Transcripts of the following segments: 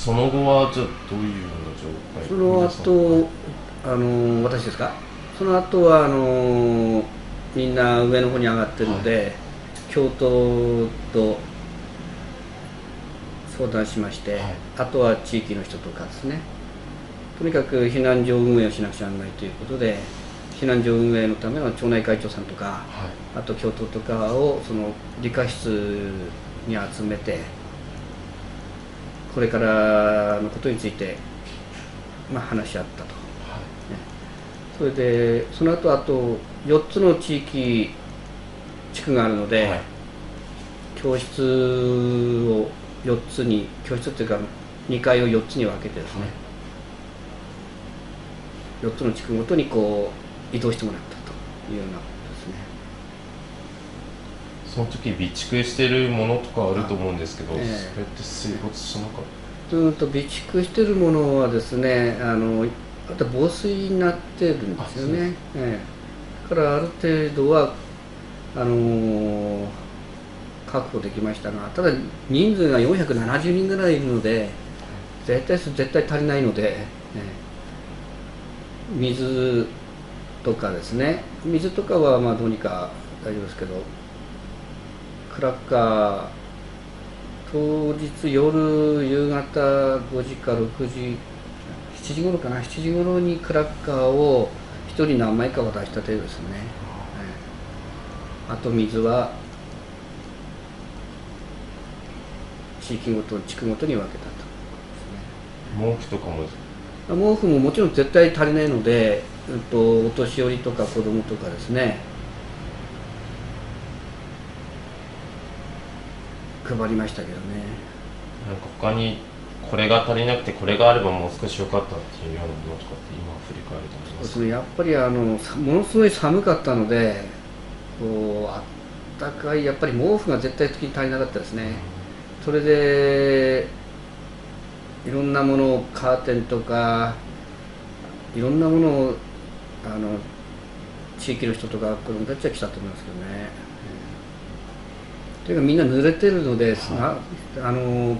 その後はじゃあどういうような状態？その後私ですか？その後はみんな上の方に上がってるので、はい、京都と相談しまして、はい、あとは地域の人とかですね、とにかく避難所運営をしなくちゃならないということで、避難所運営のための町内会長さんとか、はい、あと京都とかをその理科室に集めて、これからのことについて、話し合ったと、はい、それでその後あと4つの地域地区があるので、はい、教室を4つに、教室っていうか2階を4つに分けてですね、はい、4つの地区ごとにこう移動してもらったというようなことですね。その時備蓄してるものとかあると思うんですけど、それって水没しなかった？備蓄してるものはですね、あと防水になってるんですよね。だからある程度は確保できましたが、ただ人数が470人ぐらいいるので、絶対足りないので、水とかですね、水とかはどうにか大丈夫ですけど、クラッカー、当日夜夕方5時か6時、7時頃かな、7時頃にクラッカーを1人何枚か渡した程度ですね。あと水は地域ごと、地区ごとに分けたと、毛布とかも？毛布ももちろん絶対足りないので、お年寄りとか子供とかですね、配りましたけどね。なんか他にこれが足りなくてこれがあればもう少し良かったっていうようなものとかって今振り返るとありますか？そうですね、やっぱりものすごい寒かったので、あったかい、やっぱり毛布が絶対的に足りなかったですね。それでいろんなものを、カーテンとかいろんなものを地域の人とか子どもたちは来たと思いますけどね。というかみんな濡れてるので、はい、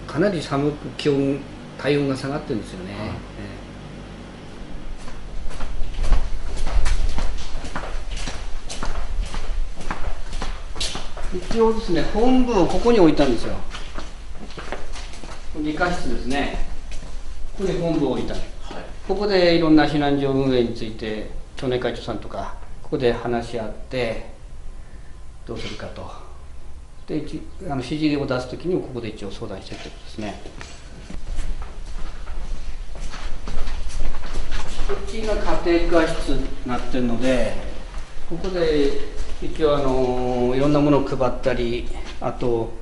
かなり寒く体温が下がってるんですよね。はい、一応ですね、本部をここに置いたんですよ。理科室ですね。ここに本部を置いた。はい、ここでいろんな避難所運営について町内会長さんとかここで話し合ってどうするかと。で指示を出すときにもここで一応相談してるということですね。こっちが家庭科室になってるので、ここで一応いろんなものを配ったり、あと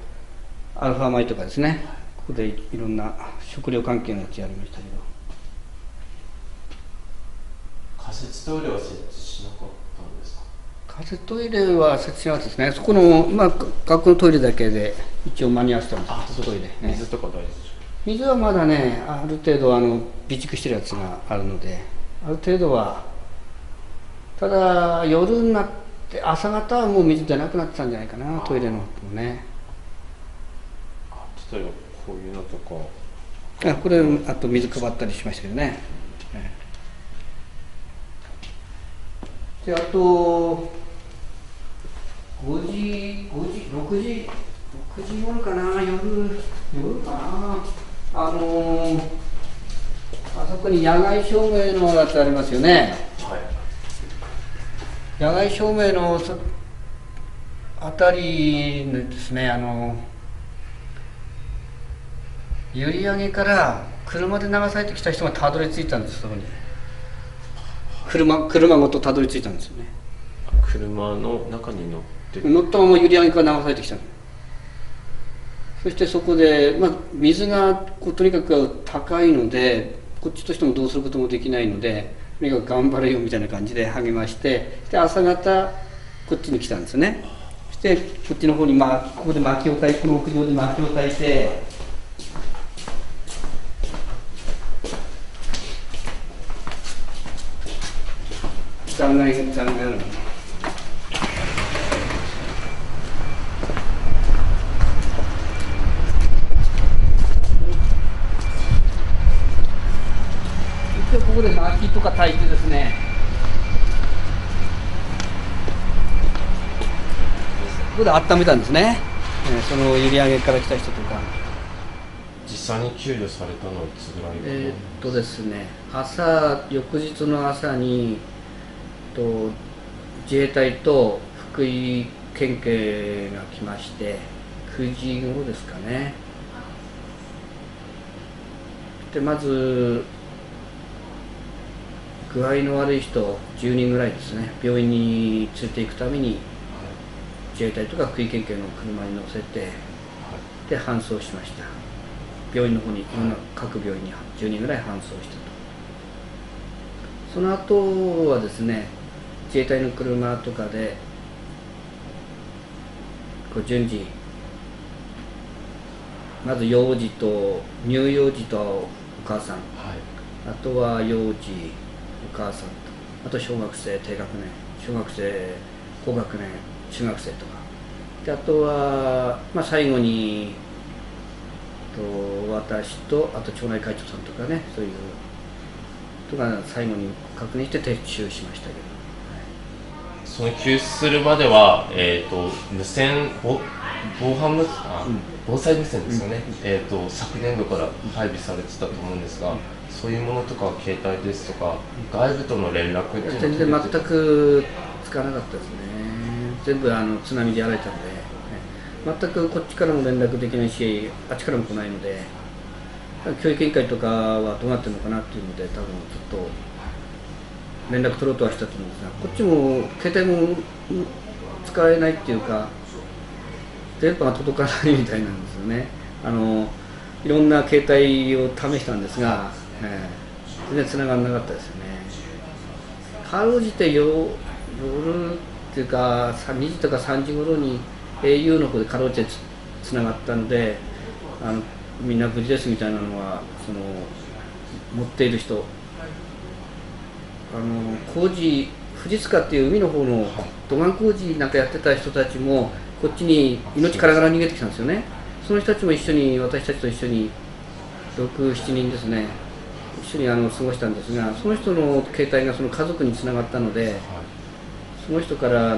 アルファ米とかですね、ここでいろんな食料関係のやつやりましたけど。仮設トイレは設置しなかったんですか？仮設トイレは設置しなかったですね。そこの、学校のトイレだけで一応間に合わせたんです。仮設トイレ、水とか大丈夫ですか？水はまだね、ある程度備蓄してるやつがあるので、ある程度は。ただ夜になって朝方はもう水出なくなってたんじゃないかな、トイレのもね。例えばこういうのとか、これあと水配ったりしましたけどね。であと6時頃かな、夜かな、あそこに野外照明のやつありますよね。はい、野外照明のあたりですね、閖上から車で流されてきた人がたどり着いたんです。そこに車ごとたどり着いたんですよね。車の中に乗ったまま閖上から流されてきたの。そしてそこで、水がとにかく高いので、こっちとしてもどうすることもできないので、とにかく頑張れよみたいな感じで励まして、で朝方こっちに来たんですよね。そしてこっちの方に、ここで薪を焚いて、この屋上で薪を焚いて、残骸とか炊いてですね、ここで温めたんですね、その閖上から来た人とか。実際に給与されたのはいつぐらいですね、翌日の朝に自衛隊と福井県警が来まして、9時頃ですかね。でまず具合の悪い人10人ぐらいですね、病院に連れて行くために自衛隊とか福井県警の車に乗せて、で搬送しました。病院の方に、各病院に10人ぐらい搬送したと。その後はですね、自衛隊の車とかで順次、まず幼児と乳幼児とお母さん、あとは幼児お母さんと、あと小学生低学年、小学生高学年、中学生とかで、あとは、最後に私と、あと町内会長さんとかね、そういうとか最後に確認して撤収しましたけど、その救出するまでは、無線防犯無防災無線ですよね、昨年度から配備されてたと思うんですが、そういうものとか携帯ですとか外部との連絡っていうのは全然全くつかなかったですね。全部津波でやられたので、全くこっちからも連絡できないし、あっちからも来ないので、教育委員会とかはどうなってるのかなっていうので、多分ちょっと連絡取ろうとはしたと思うんですが、こっちも携帯も使えないっていうか、電波が届かないみたいなんですよね。いろんな携帯を試したんですが、全然繋がらなかったですよね。かろうじて夜っていうか2時とか3時頃に au の方でかろうじてつながったので、みんな無事ですみたいなのは、持っている人、工事富士塚っていう海の方の土岩工事なんかやってた人たちもこっちに命からがら逃げてきたんですよね。その人たちも一緒に、私たちと一緒に6、7人ですね、一緒に過ごしたんですが、その人の携帯がその家族につながったので、その人から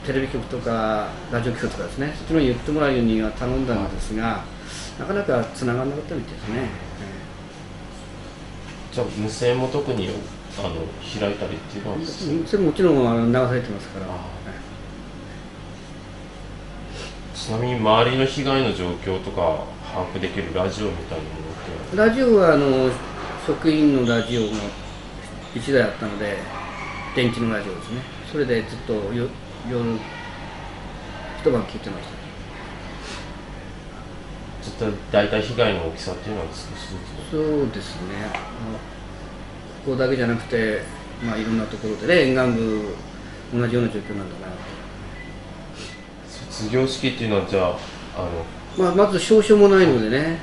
テレビ局とかラジオ局とかですね、そっちの言ってもらうようには頼んだんですが、なかなかつながらなかったみたいですね。じゃあ無線も特に開いたりっていうのはそれもちろん流されてますから。ちなみに周りの被害の状況とか把握できるラジオみたいなものってラジオは職員のラジオが1台あったので、電気のラジオですね、それでずっと夜一晩聞いてました。ちょっと大体被害の大きさっていうのは少しずつ。そうですね、ここだけじゃなくて、いろんなところでね、沿岸部同じような状況なんだな。卒業式っていうのはじゃあまず証書もないのでね、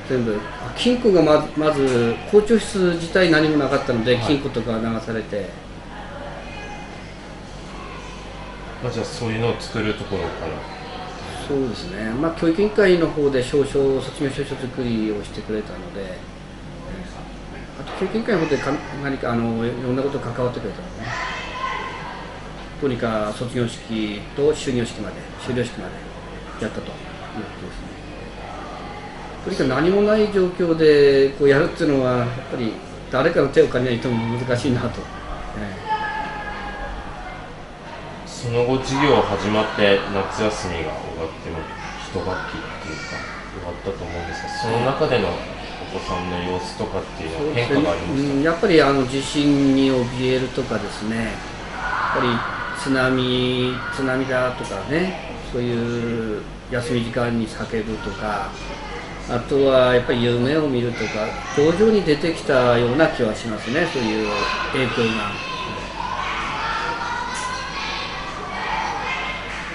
全部金庫がまず校長室自体何もなかったので、金庫とか流されて、じゃあそういうのを作るところから。そうですね、教育委員会の方で卒業証書作りをしてくれたので、あと教育委員会の方で何かいろんなことに関わってくれたのね。とにかく卒業式と終了式までやったということですね。とにかく何もない状況でこうやるっていうのは、やっぱり誰かの手を借りないと難しいなと。その後授業始まって夏休みが終わっても一学期っていうか終わったと思うんですが、その中でのお子さんの様子とかっていうのは変化がありましたか？やっぱり地震に怯えるとかですね、やっぱり津波だとかね、そういう休み時間に叫ぶとか、あとはやっぱり夢を見るとか、徐々に出てきたような気はしますね、そういう影響が。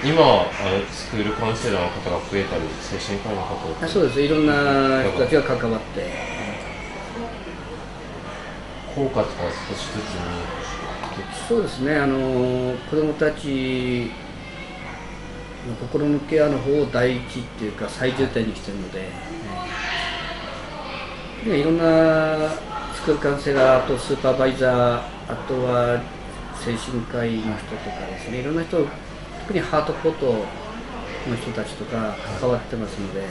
今スクールカウンセラーの方が増えたり、精神科医の方が。そうです、いろんな人たちが関わって、効果とか少しずつ見えて。そうですね、子どもたちの心のケアの方を第一っていうか最重点にしてるので、いろんなスククールカウンセラーとスーパーバイザー、あとは精神科医の人とかですね、いろんな人、特にハートフォトの人たちとか関わってますので、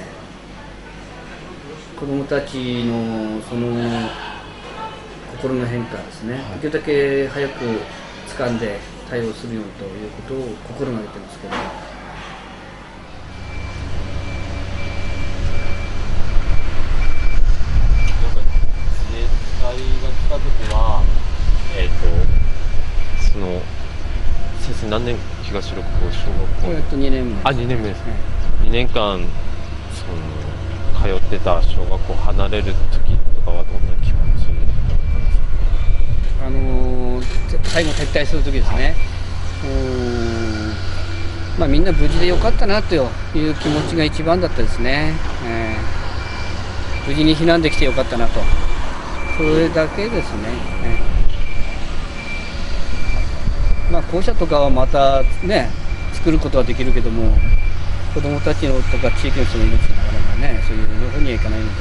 子どもたちのその心の変化ですね、できるだけ早く掴んで対応するようにということを心がけてますけど。自衛隊が来た時は、その先生何年東六甲小学校2年目です。あ、2年目です、2年間その通ってた小学校離れる時とかはどんな気持ちだったんですか？最後撤退する時ですね。まあみんな無事でよかったなという気持ちが一番だったですね。無事に避難できてよかったなと、それだけですね。まあ校舎とかはまたね作ることはできるけども、子どもたちのとか地域の人の命なかなかねそういうふうにはいかないので。